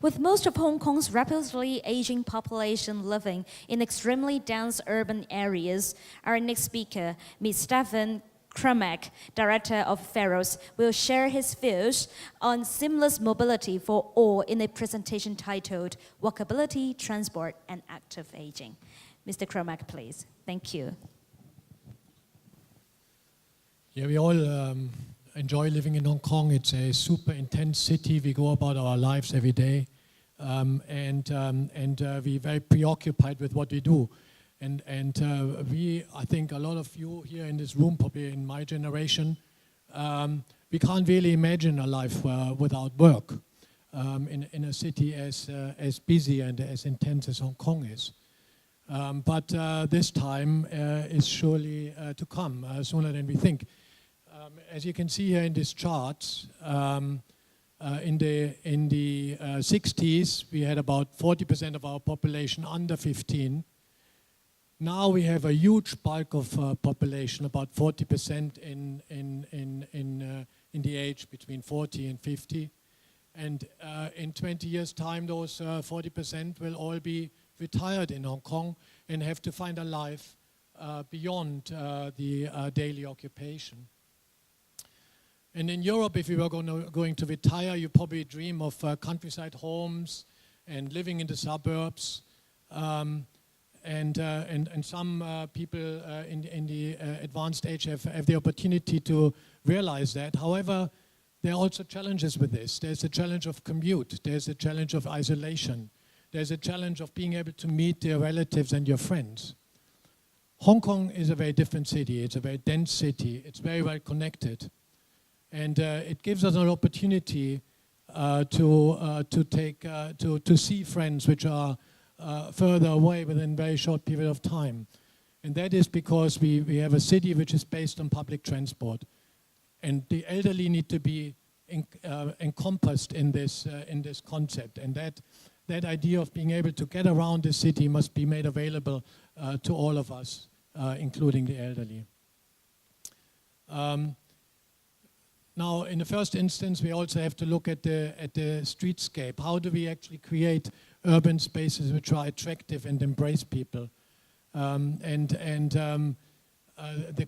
With most of Hong Kong's rapidly aging population living in extremely dense urban areas, our next speaker, Ms. Stefan KRUMMECK, Director of Farrells, will share his views on seamless mobility for all in a presentation titled Walkability, Transport and Active Aging. Mr. KRUMMECK, please. Thank you. Yeah, we all enjoy living in Hong Kong. It's a super intense city. We go about our lives every day. We're very preoccupied with what we do. I think a lot of you here in this room, probably in my generation, we can't really imagine a life without work in a city as busy and as intense as Hong Kong is. But this time is surely to come, sooner than we think. As you can see here in this chart, in the 60s, we had about 40% of our population under 15. Now we have a huge bulk of population, about 40% in the age between 40 and 50. And in 20 years' time, those 40% will all be retired in Hong Kong and have to find a life beyond the daily occupation. And in Europe, if you were going to retire, you probably dream of countryside homes and living in the suburbs. And some people in the advanced age have the opportunity to realize that. However, there are also challenges with this. There's a challenge of commute. There's a challenge of isolation. There's a challenge of being able to meet your relatives and your friends. Hong Kong is a very different city. It's a very dense city. It's very well connected. And it gives us an opportunity to see friends which are further away within a very short period of time. And that is because we have a city which is based on public transport. And the elderly need to be encompassed in this concept. And that idea of being able to get around the city must be made available to all of us, including the elderly. Now, in the first instance, we also have to look at the streetscape. How do we actually create urban spaces which are attractive and embrace people? The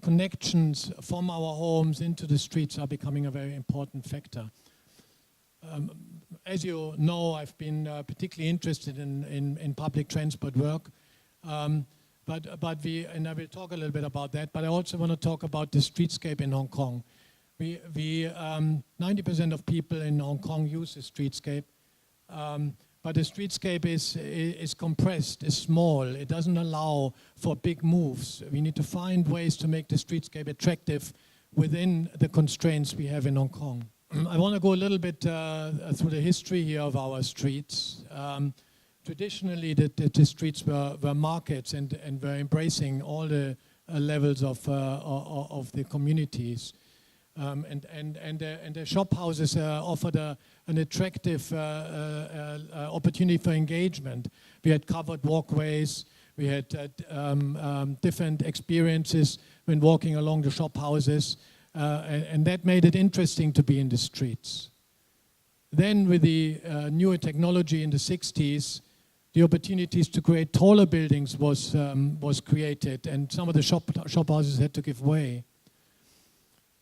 connections from our homes into the streets are becoming a very important factor. As you know, I've been particularly interested in public transport work. And I will talk a little bit about that, but I also want to talk about the streetscape in Hong Kong. 90% of people in Hong Kong use the streetscape, but the streetscape is compressed, is small. It doesn't allow for big moves. We need to find ways to make the streetscape attractive within the constraints we have in Hong Kong. I want to go a little bit through the history here of our streets. Traditionally, the streets were markets and were embracing all the levels of the communities. And the shop houses offered an attractive opportunity for engagement. We had covered walkways, we had different experiences when walking along the shop houses, and that made it interesting to be in the streets. Then with the newer technology in the 60s, the opportunities to create taller buildings was created, and some of the shop houses had to give way.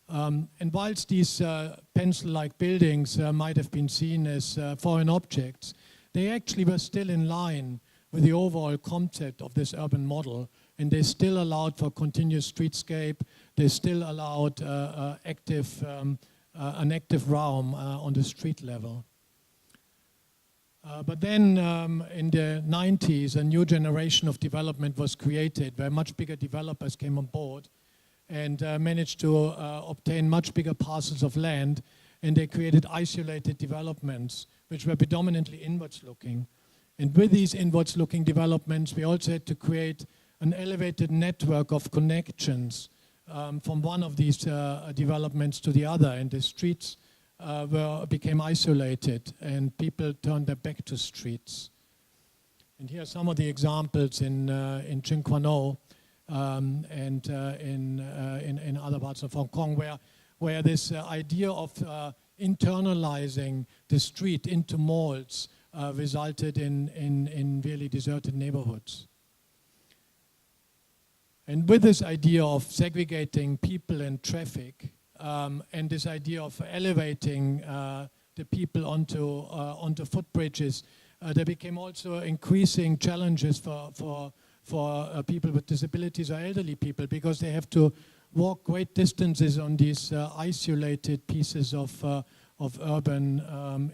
And whilst these pencil-like buildings might have been seen as foreign objects, they actually were still in line with the overall concept of this urban model, and they still allowed for continuous streetscape. They still allowed an active realm on the street level. But then in the 90s, a new generation of development was created where much bigger developers came on board and managed to obtain much bigger parcels of land, and they created isolated developments which were predominantly inwards looking. And with these inwards looking developments, we also had to create an elevated network of connections from one of these developments to the other, and the streets became isolated and people turned their back to streets. And here are some of the examples in Tsim Kwan O, and in other parts of Hong Kong, where this idea of internalizing the street into malls resulted in really deserted neighborhoods. And with this idea of segregating people and traffic, and this idea of elevating the people onto footbridges, there became also increasing challenges for people with disabilities or elderly people, because they have to walk great distances on these isolated pieces of urban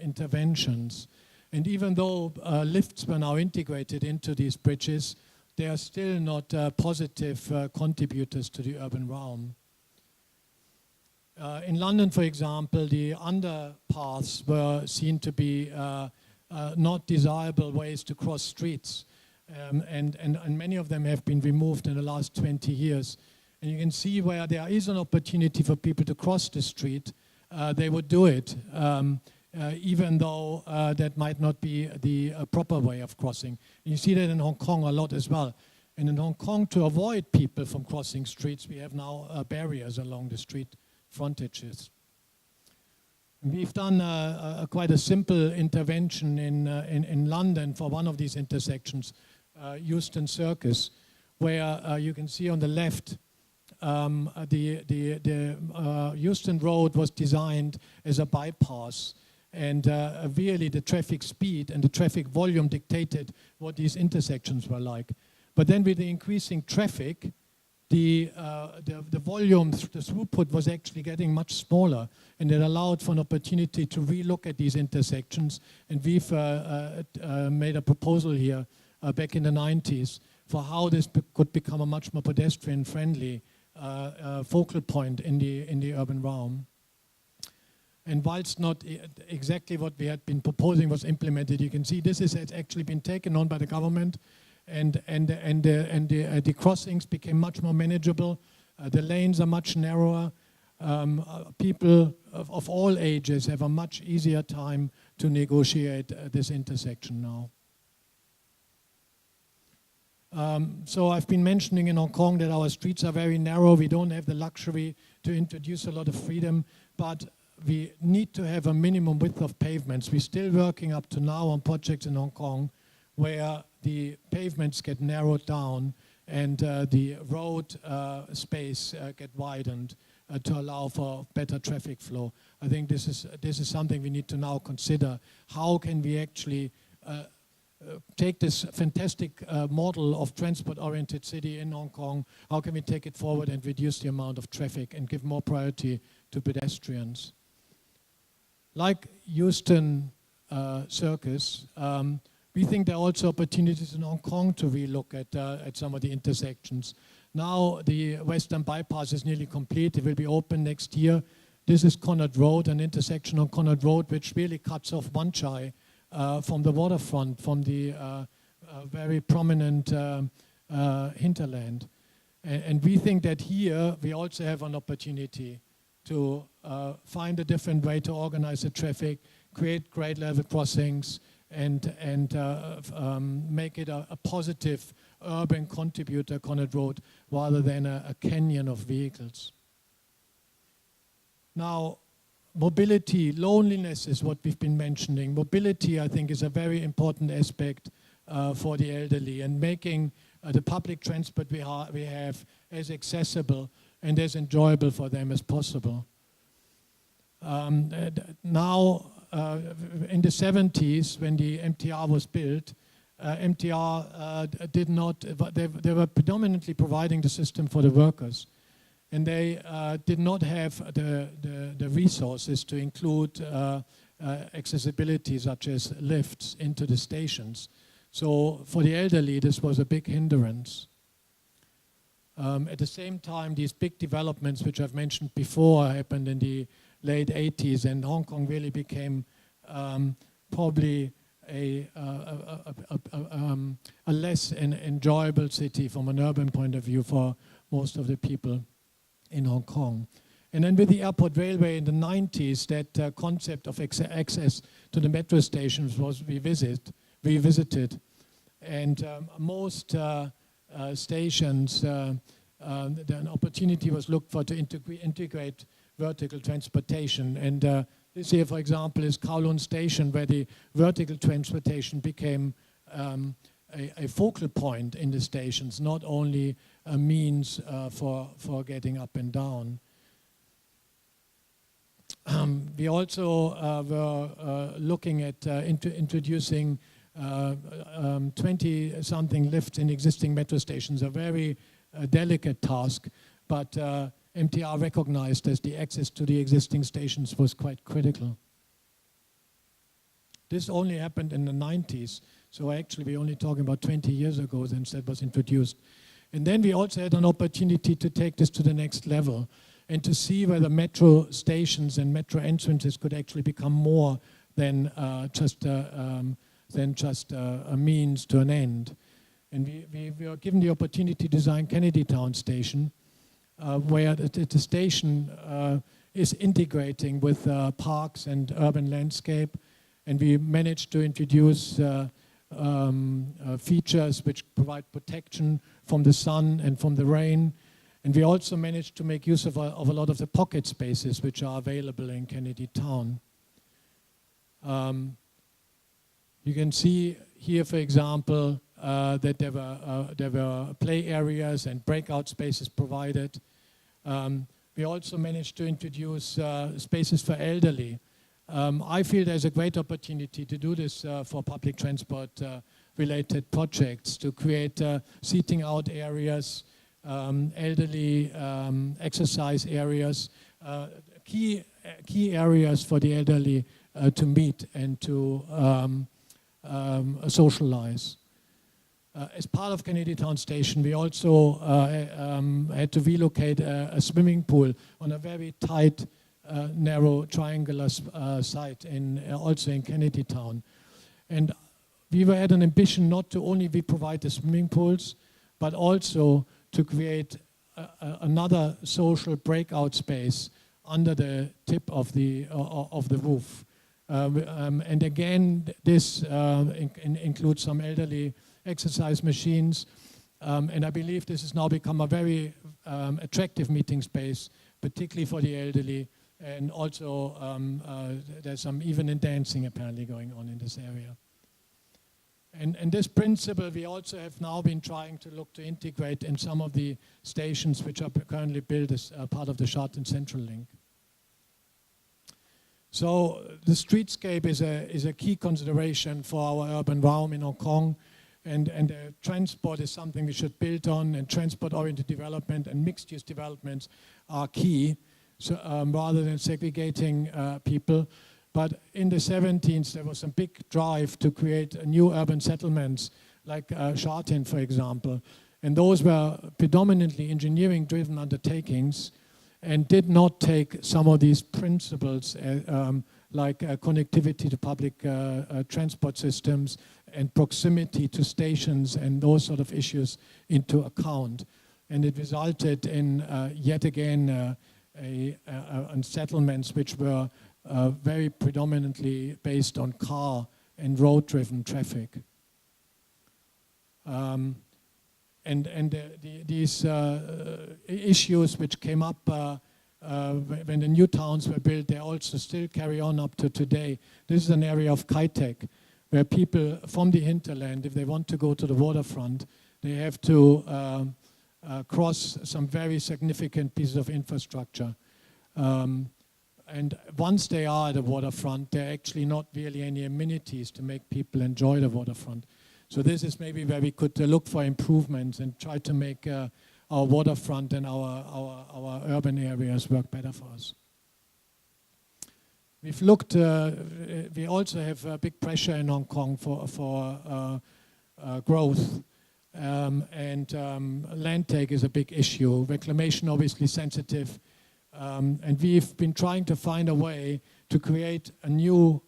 interventions. And even though lifts were now integrated into these bridges, they are still not positive contributors to the urban realm. In London, for example, the underpaths were seen to be not desirable ways to cross streets. And many of them have been removed in the last 20 years. And you can see where there is an opportunity for people to cross the street, they would do it, even though that might not be the proper way of crossing. And you see that in Hong Kong a lot as well. And in Hong Kong, to avoid people from crossing streets, we have now barriers along the street frontages. We've done quite a simple intervention in London for one of these intersections, Euston Circus, where you can see on the left the Euston Road was designed as a bypass, and really the traffic speed and the traffic volume dictated what these intersections were like. But then with the increasing traffic, the volume, the throughput was actually getting much smaller, and it allowed for an opportunity to relook at these intersections. And we've made a proposal here back in the 90s for how this could become a much more pedestrian-friendly focal point in the urban realm. And whilst not exactly what we had been proposing was implemented, you can see this has actually been taken on by the government, and the crossings became much more manageable. The lanes are much narrower. People of all ages have a much easier time to negotiate this intersection now. So I've been mentioning in Hong Kong that our streets are very narrow. We don't have the luxury to introduce a lot of freedom, but we need to have a minimum width of pavements. We're still working up to now on projects in Hong Kong where the pavements get narrowed down and the road space get widened to allow for better traffic flow. I think this is something we need to now consider. How can we actually take this fantastic model of transport-oriented city in Hong Kong, how can we take it forward and reduce the amount of traffic and give more priority to pedestrians? Like Euston Circus, we think there are also opportunities in Hong Kong to relook at some of the intersections. Now the Western Bypass is nearly complete. It will be open next year. This is Connaught Road, an intersection on Connaught Road which really cuts off Wan Chai from the waterfront, from the very prominent hinterland. And we think that here we also have an opportunity to find a different way to organize the traffic, create grade level crossings, and make it a positive urban contributor, Connaught Road, rather than a canyon of vehicles. Now, mobility, loneliness is what we've been mentioning. Mobility, I think, is a very important aspect for the elderly, and making the public transport we have as accessible and as enjoyable for them as possible. Now, in the 70s, when the MTR was built, MTR did not, they were predominantly providing the system for the workers. And they did not have the resources to include accessibility such as lifts into the stations. So for the elderly, this was a big hindrance. At the same time, these big developments, which I've mentioned before, happened in the late 80s, and Hong Kong really became probably a less enjoyable city from an urban point of view for most of the people in Hong Kong. And then with the airport railway in the 90s, that concept of access to the metro stations was revisited. And most stations, an opportunity was looked for to integrate vertical transportation. And This here, for example, is Kowloon Station, where the vertical transportation became a focal point in the stations, not only a means for getting up and down. We also were looking at introducing 20-something lifts in existing metro stations, a very delicate task, but MTR recognized as the access to the existing stations was quite critical. This only happened in the 90s, so actually we're only talking about 20 years ago since that was introduced. And then we also had an opportunity to take this to the next level and to see whether metro stations and metro entrances could actually become more than just a means to an end. And we were given the opportunity to design Kennedy Town Station, where the station is integrating with parks and urban landscape, and we managed to introduce features which provide protection from the sun and from the rain. And we also managed to make use of a lot of the pocket spaces which are available in Kennedy Town. You can see here, for example, that there were play areas and breakout spaces provided. We also managed to introduce spaces for elderly. I feel there's a great opportunity to do this for public transport related projects, to create seating out areas, elderly exercise areas, key areas for the elderly to meet and to socialize. As part of Kennedy Town Station, we also had to relocate a swimming pool on a very tight, narrow, triangular site also in Kennedy Town. And we had an ambition not to only provide the swimming pools, but also to create another social breakout space under the tip of the roof. And again, this includes some elderly exercise machines, and I believe this has now become a very attractive meeting space, particularly for the elderly, and also there's some evening dancing apparently going on in this area. And this principle we also have now been trying to look to integrate in some of the stations which are currently built as part of the Sharton Central Link. So the streetscape is a key consideration for our urban realm in Hong Kong, and transport is something we should build on, and transport-oriented development and mixed-use developments are key, so, rather than segregating people. But in the 70s, there was a big drive to create new urban settlements, like Sharton, for example. And those were predominantly engineering-driven undertakings and did not take some of these principles like connectivity to public transport systems and proximity to stations and those sort of issues into account. And it resulted in, yet again, settlements which were very predominantly based on car and road-driven traffic. These issues which came up when the new towns were built, they also still carry on up to today. This is an area of Kai Tak, where people from the hinterland, if they want to go to the waterfront, they have to cross some very significant pieces of infrastructure. And once they are at the waterfront, there are actually not really any amenities to make people enjoy the waterfront. So this is maybe where we could look for improvements and try to make our waterfront and our urban areas work better for us. We've looked, we also have big pressure in Hong Kong for growth. Land take is a big issue. Reclamation obviously sensitive. And we've been trying to find a way to create a new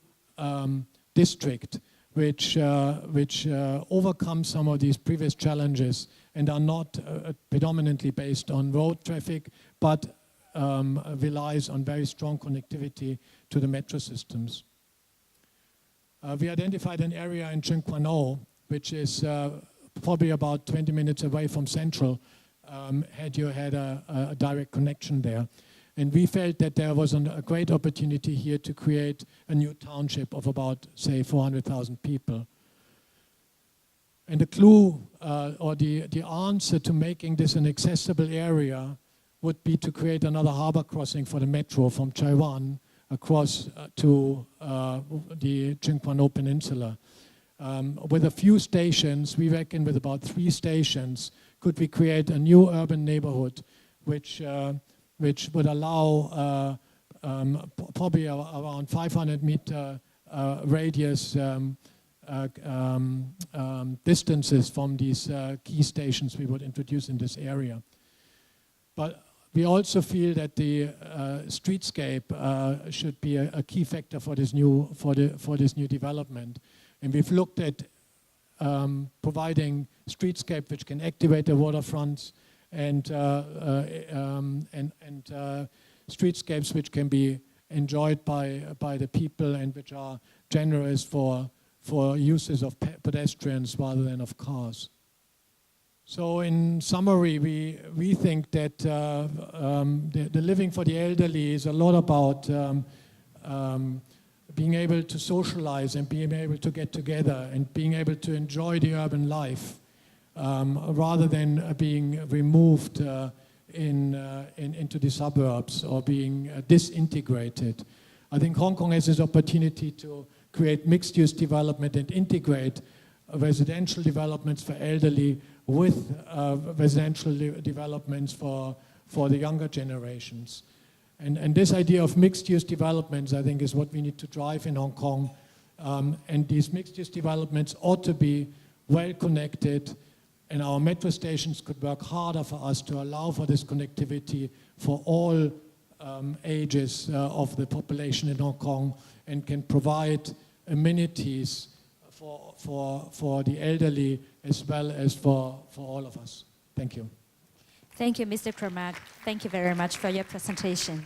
district which overcomes some of these previous challenges and are not predominantly based on road traffic, but relies on very strong connectivity to the metro systems. We identified an area in Tseung Kwan O, which is probably about 20 minutes away from Central, had you had a direct connection there. And we felt that there was a great opportunity here to create a new township of about, say, 400,000 people. And the clue or the answer to making this an accessible area would be to create another harbor crossing for the metro from Taiwan across to the Tsinghua Peninsula. With a few stations, we reckon with about 3 stations, could we create a new urban neighborhood which would allow probably around 500-meter radius distances from these key stations we would introduce in this area. But we also feel that the streetscape should be a key factor for this new development. And we've looked at providing streetscape which can activate the waterfronts and streetscapes which can be enjoyed by the people and which are generous for uses of pedestrians rather than of cars. So in summary, we think that the living for the elderly is a lot about being able to socialize and being able to get together and being able to enjoy the urban life rather than being removed into the suburbs or being disintegrated. I think Hong Kong has this opportunity to create mixed-use development and integrate residential developments for elderly with residential developments for the younger generations. And this idea of mixed-use developments, I think, is what we need to drive in Hong Kong. And these mixed-use developments ought to be well-connected, and our metro stations could work harder for us to allow for this connectivity for all ages of the population in Hong Kong, and can provide amenities for the elderly as well as for all of us. Thank you. Thank you, Mr. KRUMMECK. Thank you very much for your presentation.